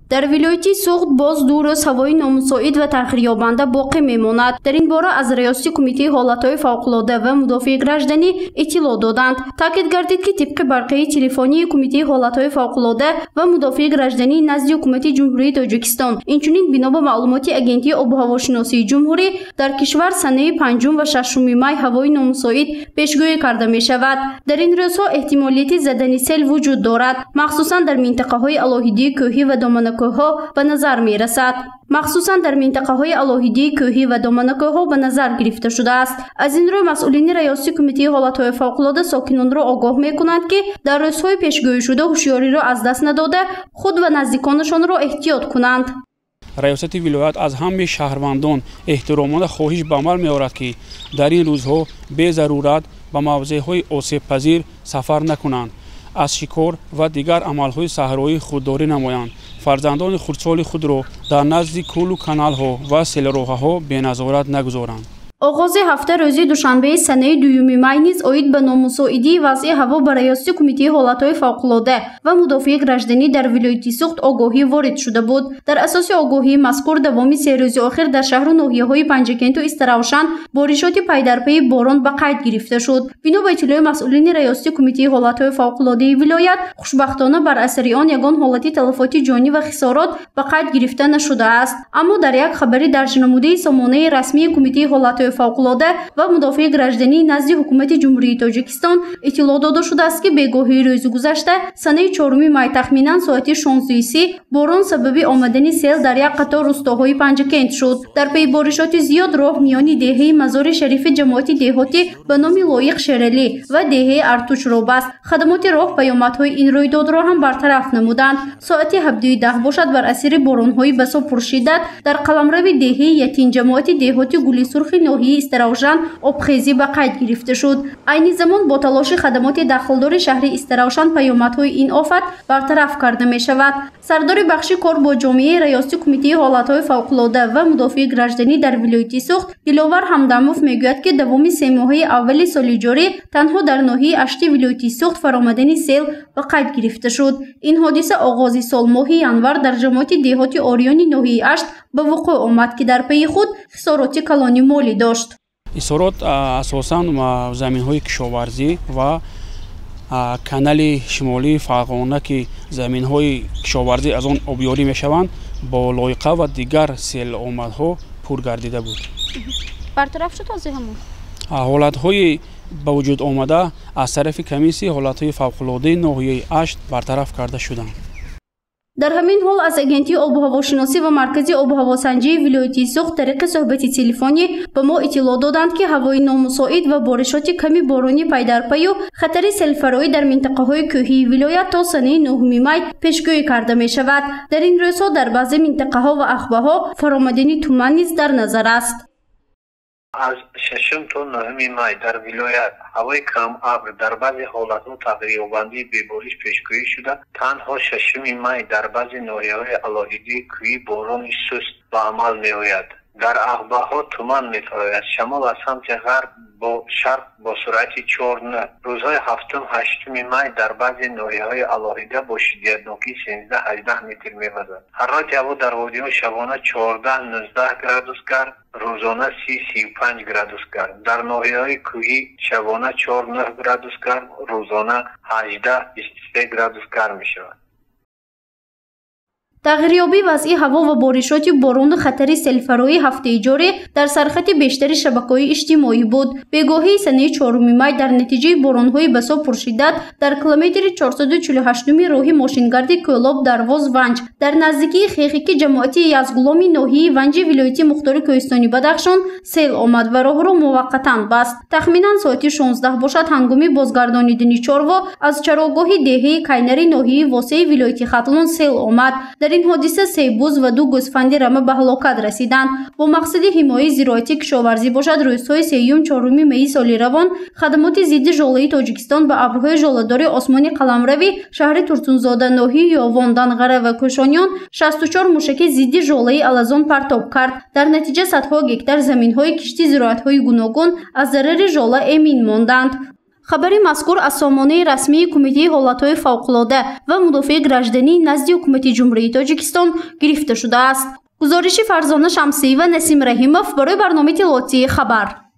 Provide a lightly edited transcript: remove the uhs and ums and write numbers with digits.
در ولایتی سوخت باز دو روز هوای نامساعد و تغییریابنده باقی میماند. در این باره از ریاست کمیته حالتهای فوق‌العاده و مدافع گردنی اطلاع دادند. تاکید گردید که طبق برقه تلفنی کمیته حالتهای فوق‌العاده و مدافع گردنی نزد حکومت جمهوری تاجیکستان، اینچنین بنا به معلومات اگنتی آب و هواشناسی جمهوری در کشور سنه 5 و 6 می هوای نامساعد پیشگویی کرده می شود. در این روزها احتمالیت زدن سیل وجود دارد، مخصوصا در منطقه های الهیدی کوهی و دامنه ها به نظر می رسد. مخصوصا در منطقه های الهیدی کوهی و دامنه ها به نظر گرفته شده است. از این رو مسئولین ریاست کمیته حالتهای فوق‌العاده ساکنان را آگاه می کنند که در روزهای پیشگویی شده هوشیاری را از دست نداده خود و نزدیکانشان را احتیاط کنند. ریاست ولایت از همه شهروندان احترامانه خواهش به عمل می آورد که در این روزها بی ضرورت به موضعهای آسیب پذیر سفر نکنند، از شکار و دیگر عملهای صحرایی خودداری نمایند، فرزندان خردسال خود را در نزد کول و کانال ها و سیلراه‌ها بی نظارت نگذارند. آغاز هفته روز دوشنبه سنه 2 می نیز اوید به نامساعدی وضع هوا به ریاست کمیته حالتهای فوق‌العاده و مدافع گردنی در ولایت سوخت آگاهی وارد شده بود. در اساس آگاهی مذکور دوام 3 روز آخر در شهر و ناحیه‌های پنجکنت و استراوشن بارشات پی در پی باران به قید گرفته شد. بنا به اطلاع مسئولین ریاست کمیته حالتهای فوق‌العاده ولایت، خوشبختانه بر اثر آن یگان حالت تلفات جانی و خسارات به قید گرفته نشده است. اما در یک خبری درج نموده سامانه رسمی کمیته حالتهای فوق‌العاده و مدافع گردنی نزد حکومت جمهوری تاجیکستان اطلاع داده شده است که بگاهی روز گذشته سنه 4 می تخمینا ساعت 16:30 باران سبب آمدن سیل در یک قطار روستاهای پنجکنت شد. در پی بارشات زیاد راه میان دهه مزار شریف جماعت دهاتی به نام لایق شرلی و دهه ارتوش را بست. خدمات راه پیامدهای این رویداد را هم برطرف نمودند. ساعت 7:10 باشد بر اثر بارانهای بسا پرشدت در قلمرو دهه یتین جماعت دهاتی گلی سرخ ناحیه استراوشن آبخیزی به قید گرفته شد. عین زمان با تلاش خدمات داخلدار شهر استراوشن پیامدهای این آفت برطرف کرده می شود. سردار بخش کار با جامعه ریاست کمیته حالتهای فوق‌العاده و مدافع گردنی در ولایت سوخت دلاور همدموف میگوید که دوام 3 ماه اول سال جاری تنها در ناحیه اشتی ولایت سوخت فرآمدن سیل به قید گرفته شد. این حادثه آغاز سال ماه ینور در جماعت دهاتی آریانی ناحیه اشت به وقوع آمد که در پی خود خسارات کلانی مالی داشت. خسارات اساساً زمین‌های کشاورزی و کانال شمالی فرغانه که زمین‌های کشاورزی از آن آبیاری می‌شوند با لایقه و دیگر سیل آمدها پر گردیده بود. برطرف شد از همون حالت‌های به وجود آمده از طرف کمیسیون حالت‌های فوق‌العاده ناحیه اشت برطرف کرده شدند. در همین حال از اگنتی آب و هواشناسی و مرکز آب و هواسنجی ولایت سوخت طریق صحبت تلفنی به ما اطلاع دادند که هوای نامساعد و بارشات کمی بارانی پی در پی و خطر سیل فرایی در منطقه های کوهی ولایت تا سنه 9 می پیشگویی کرده می شود. در این روزها در بعضی منطقه ها و عقبه ها فرآمدن تمن نیز در نظر است. از 6 تا 9 می در ولایت هوای کم ابر در بعضی حالت‌ها تغییرآورده به بارش پیشگویی شده. تنها 6 می در بعضی ناحیه‌های الهیدی کوهی باران سست به عمل می‌آید. در عقبه ها تمن می‌آید. شمال از سمت غرب با شرق با سرعت 4 نه. روزهای 7 و 8 می در بعضی ناحیه‌های الهیده با شدتناکی 13-18 متر می‌وزد. حرارت هوا در وادی‌ها شبانه 14-19 گرادوس گرم، روزانه 30-35 گرادوس گرم. در ناحیه‌های کوهی شبانه 4-9 گرادوس گرم، روزانه 18-23 گرادوس گرم می‌شود. تغییریابی وضعی هوا و بارشات باران و خطر سیل فرایی هفته جاری در سرخط بیشتر شبکه‌های اجتماعی بود. بگاهی سنه 4 می در نتیجه باران‌های بسا پرشدت در کیلومتر 448 راه ماشینگرد کوهلاب درواز ونج در نزدیکی خیخیک جماعتی یزغلامی ناحیه ونج ولایت مختار کوهستانی بدخشان سیل آمد و راه را موقتاً بست. تخمیناً ساعت 16 باشد هنگام بازگردانیدن چاروا از چراگاه دهه کینری ناحیه واسه ولایت ختلون سیل آمد. در این حادثه 3 بز و 2 گوسفند رمه به هلاکت رسیدند. با مقصد حمایت زراعتی کشاورزی باشد روزهای 3 و 4 می سال روان خدمات ضد ژاله تاجیکستان به ابرهای ژاله‌دار آسمانی قلمروی شهر ترسونزاده ناحیه یاوان دنغره و کوشانیان 64 موشک ضد ژاله الازون پرتاب کرد. در نتیجه صدها گکتار زمین‌های کشتی زراعت‌های گوناگون از ضرر ژاله امین ماندند. хабари мазкур аз сомонаи расмии кумитаи ҳолатҳои фавқулода ва мудофиаи гражданӣ назди ҳукумати ҷумҳурии Тоҷикистон гирифта шудааст. гузориши Фарзона Шамсӣ ва Насим Раҳимов барои барномаи Иттилоотии Хабар.